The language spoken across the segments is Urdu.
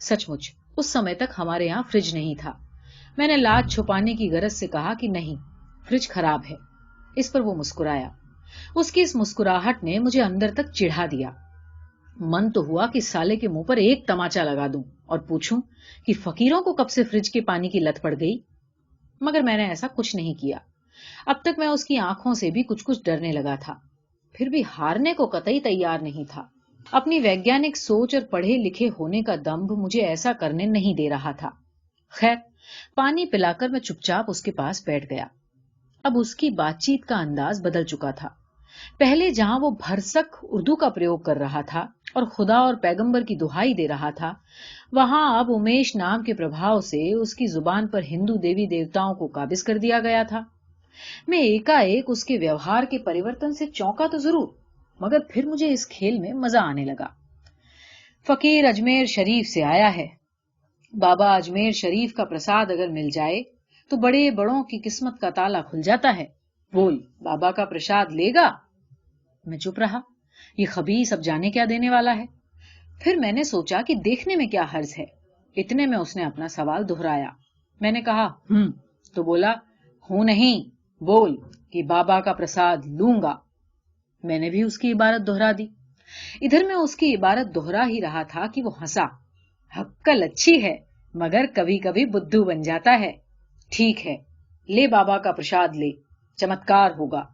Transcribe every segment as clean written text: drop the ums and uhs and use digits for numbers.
سچ مچ اس سمے تک ہمارے یہاں فریج نہیں تھا. میں نے لاج چھپانے کی غرض سے کہا کہ نہیں، فریج خراب ہے. اس پر وہ مسکرایا. اس کی اس مسکراہٹ نے مجھے اندر تک چڑھا دیا. من تو ہوا کہ سالے کے منہ پر ایک تماچا لگا دوں اور پوچھوں کہ فقیروں کو کب سے فریج کے پانی کی لت پڑ گئی. مگر میں نے ایسا کچھ نہیں کیا. اب تک میں اس کی آنکھوں سے بھی کچھ ڈرنے لگا تھا، پھر بھی ہارنے کو قطعی تیار نہیں تھا. اپنی ویگیانک سوچ اور پڑھے لکھے ہونے کا دمب مجھے ایسا کرنے نہیں دے رہا تھا. خیر، پانی پلا کر میں چپ چاپ اس کے پاس بیٹھ گیا. اب اس کی بات چیت کا انداز بدل چکا تھا. پہلے جہاں وہ بھرسک اردو کا پریوگ کر رہا تھا اور خدا اور پیغمبر کی دہائی دے رہا تھا، وہاں اب امیش نام کے پربھاؤ سے اس کی زبان پر ہندو دیوی دیوتاؤں کو قابض کر دیا گیا تھا. میں ایکا ایک اس کے ویوہار کے پریورتن سے چونکا تو ضرور، مگر پھر مجھے اس کھیل میں مزہ آنے لگا. فقیر اجمیر شریف سے آیا ہے. بابا اجمیر شریف کا پرساد اگر مل جائے تو بڑے بڑوں کی قسمت کا تالا کھل جاتا ہے. بول، بابا کا پرساد لے گا؟ میں چپ رہا. یہ خبیث اب جانے کیا دینے والا ہے. پھر میں نے سوچا کہ دیکھنے میں کیا حرض ہے. اتنے میں اس نے اپنا سوال دہرایا. میں نے کہا تو بولا ہوں نہیں، بول کہ بابا کا پرساد لوں گا. میں نے بھی اس کی عبارت دہرا دی. ادھر میں اس کی عبارت دہرا ہی رہا تھا کہ وہ ہنسا. حقل اچھی ہے مگر کبھی کبھی بدھو بن جاتا ہے. ٹھیک ہے، لے بابا کا پرساد لے، چمتکار ہوگا.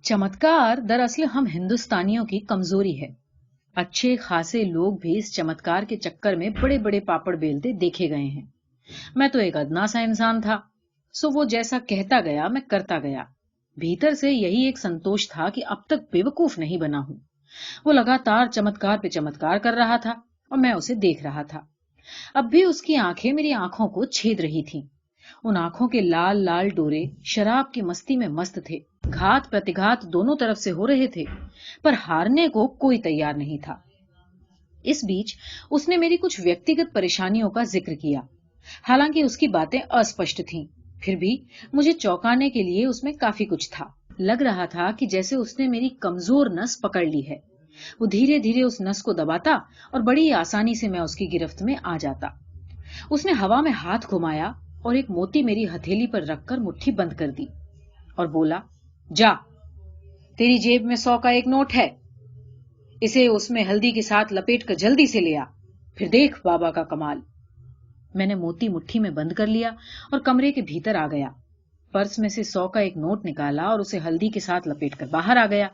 چمتکار دراصل ہم ہندوستانیوں کی کمزوری ہے. اچھے خاصے لوگ بھی اس چمتکار کے چکر میں بڑے بڑے پاپڑ بیلتے دیکھے گئے ہیں. میں تو ایک ادنا سا انسان تھا، سو وہ جیسا کہتا گیا میں کرتا گیا. بھیتر سے یہی ایک سنتوش تھا کہ اب تک بے وقوف نہیں بنا ہوں. وہ لگاتار چمتکار پہ چمتکار کر رہا تھا اور میں اسے دیکھ رہا تھا. اب بھی اس کی آنکھیں میری آنکھوں کو چھید رہی تھیں. ان آنکھوں کے لال لال ڈورے شراب کی مستی میں مست تھے. گھات پرتیگھات دونوں طرف سے ہو رہے تھے، پر ہارنے کو کوئی تیار نہیں تھا. اس بیچ اس نے میری کچھ ویکتیگت پریشانیوں کا ذکر کیا. حالانکہ اس کی باتیں اسپشٹ تھیں، پھر بھی مجھے چونکانے کے لیے اس میں کافی کچھ تھا. لگ رہا تھا کہ جیسے اس نے میری کمزور نس پکڑ لی ہے. وہ دھیرے دھیرے اس نس کو دباتا اور بڑی آسانی سے میں اس کی گرفت میں آ جاتا. اس نے ہوا میں ہاتھ گھمایا اور ایک موتی میری ہتھیلی پر رکھ کر مٹھی بند کر دی اور بولا، جا، تیری جیب میں 100 کا ایک نوٹ ہے، اسے اس میں ہلدی کے ساتھ لپیٹ کر جلدی سے لے آ، پھر دیکھ بابا کا کمال. میں نے موتی مٹھی میں بند کر لیا اور کمرے کے بھیتر آ گیا. پرس میں سے 100 کا ایک نوٹ نکالا اور اسے ہلدی کے ساتھ لپیٹ کر باہر آ گیا.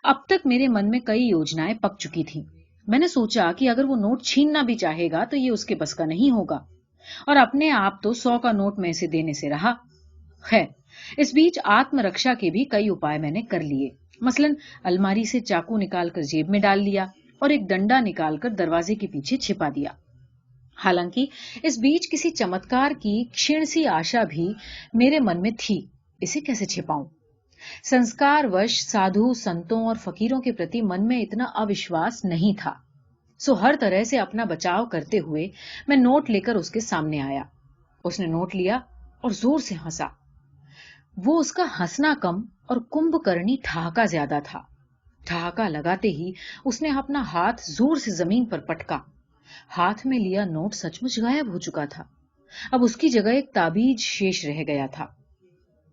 اب تک میرے من میں کئی یوجنائیں پک چکی تھیں. میں نے سوچا کہ اگر وہ نوٹ چھیننا بھی چاہے گا تو یہ اس کے بس کا نہیں ہوگا، اور اپنے آپ تو 100 کا نوٹ میں سے دینے سے رہا. خیر، اس بیچ آتم رکشا کے بھی کئی اپائے میں نے کر لیے. مثلاً الماری سے چاقو نکال کر جیب میں ڈال لیا اور ایک ڈنڈا نکال کر دروازے کے پیچھے چھپا دیا. حالانکہ اس بیچ کسی چمتکار کی کھشن سی آشا بھی میرے من میں تھی. اسے کیسے چھپاؤں؟ سنسکار وش سادھو سنتوں اور فقیروں کے پرتی من میں اتنا اوشواس نہیں تھا. سو ہر طرح سے اپنا بچاؤ کرتے ہوئے میں نوٹ لے کر اس کے سامنے آیا. اس نے نوٹ لیا اور زور سے ہنسا. وہ اس کا ہنسنا کم اور کمبھ کرنی ٹھہکا زیادہ تھا. ٹھہکا لگاتے ہی اس نے اپنا ہاتھ زور سے زمین پر پٹکا. ہاتھ میں لیا نوٹ سچ مچ غائب ہو چکا تھا. اب اس کی جگہ ایک تابیج شیش رہ گیا تھا.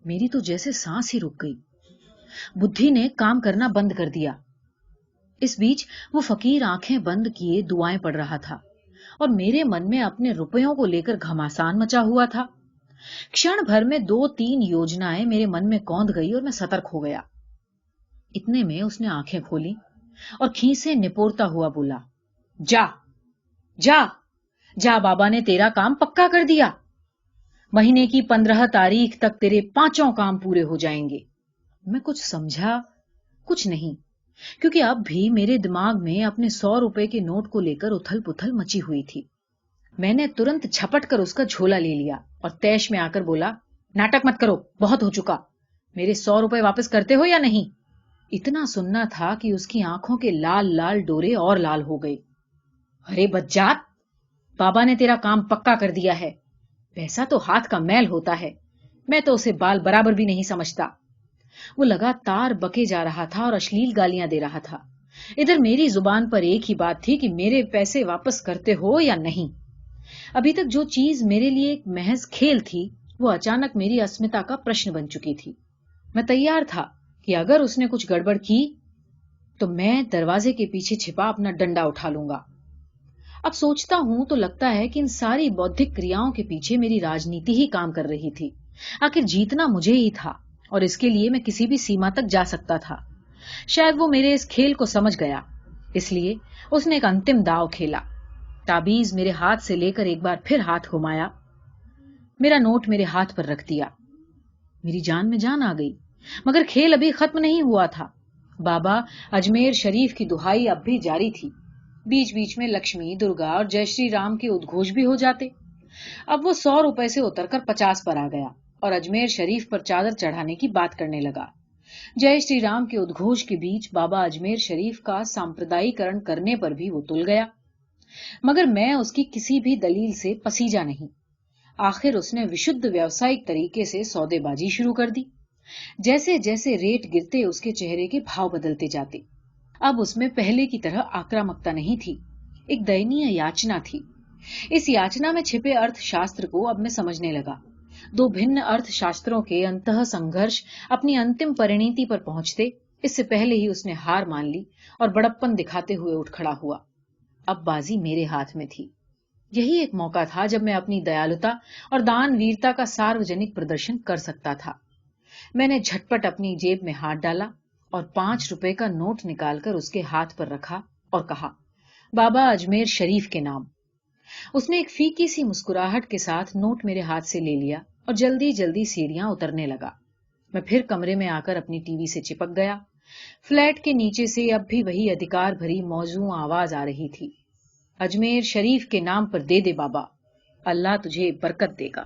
میری تو جیسے سانس ہی رک گئی. بدھی نے کام کرنا بند کر دیا. اس بیچ وہ فقیر آنکھیں بند کیے دعائیں پڑھ رہا تھا اور میرے من میں اپنے روپیوں کو لے کر گھماسان مچا ہوا تھا. کھشن بھر میں 2-3 یوجنائیں میرے من میں کوند گئی اور میں سترک ہو گیا. اتنے میں اس نے آنکھیں کھولی اور کھینسے نپورتا ہوا بولا، جا جا جا، بابا نے تیرا کام پکا کر دیا. مہینے کی 15 تاریخ تک تیرے 5 کام پورے ہو جائیں گے. میں کچھ سمجھا کچھ نہیں، کیونکہ اب بھی میرے دماغ میں اپنے 100 روپے کے نوٹ کو لے کر اتھل پتھل مچی ہوئی تھی. میں نے ترنت جھپٹ کر اس کا جھولا لے لیا اور تیش میں آ کر بولا، ناٹک مت کرو، بہت ہو چکا. میرے 100 روپے واپس کرتے ہو یا نہیں؟ اتنا سننا تھا کہ اس کی آنکھوں کے لال لال ڈورے اور لال ہو گئے. ارے بجات، بابا نے تیرا کام پکا کر دیا ہے. پیسہ تو ہاتھ کا میل ہوتا ہے، میں تو اسے بال برابر بھی نہیں سمجھتا. وہ لگاتار بکے جا رہا تھا اور اشلیل گالیاں دے رہا تھا. ادھر میری زبان پر ایک ہی بات تھی کہ میرے پیسے واپس کرتے ہو یا نہیں. ابھی تک جو چیز میرے لیے ایک محض کھیل تھی وہ اچانک میری اسمتا کا پرشن بن چکی تھی. میں تیار تھا کہ اگر اس نے کچھ گڑبڑ کی تو میں دروازے کے پیچھے چھپا اپنا ڈنڈا اٹھا لوں گا. اب سوچتا ہوں تو لگتا ہے کہ ان ساری بودھک کریاؤں کے پیچھے میری راجنیتی ہی کام کر رہی تھی. آخر جیتنا مجھے ہی تھا اور اس کے لیے میں کسی بھی سیما تک جا سکتا تھا. شاید وہ میرے اس کھیل کو سمجھ گیا، اس لیے اس نے ایک انتم داؤ کھیلا. تعبیز میرے ہاتھ سے لے کر ایک بار پھر ہاتھ گھمایا، میرا نوٹ میرے ہاتھ پر رکھ دیا. میری جان میں جان آ گئی، مگر کھیل ابھی ختم نہیں ہوا تھا. بابا اجمیر شریف کی دہائی اب بھی جاری تھی. بیچ بیچ میں لکشمی، درگا اور جے شری رام کے ادگھوش بھی ہو جاتے. اب وہ 100 روپے سے اتر کر 50 پر آ گیا اور اجمیر شریف پر چادر چڑھانے کی بات کرنے لگا. جے شری رام کے ادگھوش کے بیچ بابا اجمیر شریف کا سامپردائی کرن کرنے پر بھی وہ تل گیا، مگر میں اس کی کسی بھی دلیل سے پسیجا نہیں. آخر اس نے وشدھ ویوسائک طریقے سے سودے بازی شروع کر دی. جیسے جیسے ریٹ گرتے اس کے چہرے کے بھاؤ بدلتے جاتے. اب اس میں پہلے کی طرح آکرامکتا نہیں تھی، ایک دینیہ یاچنا تھی. اس یاچنا میں چھپے ارتھ شاستر کو اب میں سمجھنے لگا. دو بھن ارتھ شاستروں کے انتہ سنگھرش اپنی انتم پرینیتی پر پہنچتے اس سے پہلے ہی اس نے ہار مان لی اور بڑپن دکھاتے ہوئے اٹھ کھڑا ہوا. اب بازی میرے ہاتھ میں تھی. یہی ایک موقع تھا جب میں اپنی دیالتا اور دان ویرتا کا ساروجنک پردرشن کر سکتا تھا. میں نے جھٹپٹ اپنی جیب میں ہاتھ ڈالا اور 5 روپے کا نوٹ نکال کر اس کے ہاتھ پر رکھا اور کہا، بابا اجمیر شریف کے نام. اس نے ایک فیکی سی مسکراہٹ کے ساتھ نوٹ میرے ہاتھ سے لے لیا اور جلدی جلدی سیڑھیاں اترنے لگا. میں پھر کمرے میں آ کر اپنی ٹی وی سے چپک گیا. فلیٹ کے نیچے سے اب بھی وہی ادھکار بھری موزوں آواز آ رہی تھی، اجمیر شریف کے نام پر دے دے بابا، اللہ تجھے برکت دے گا.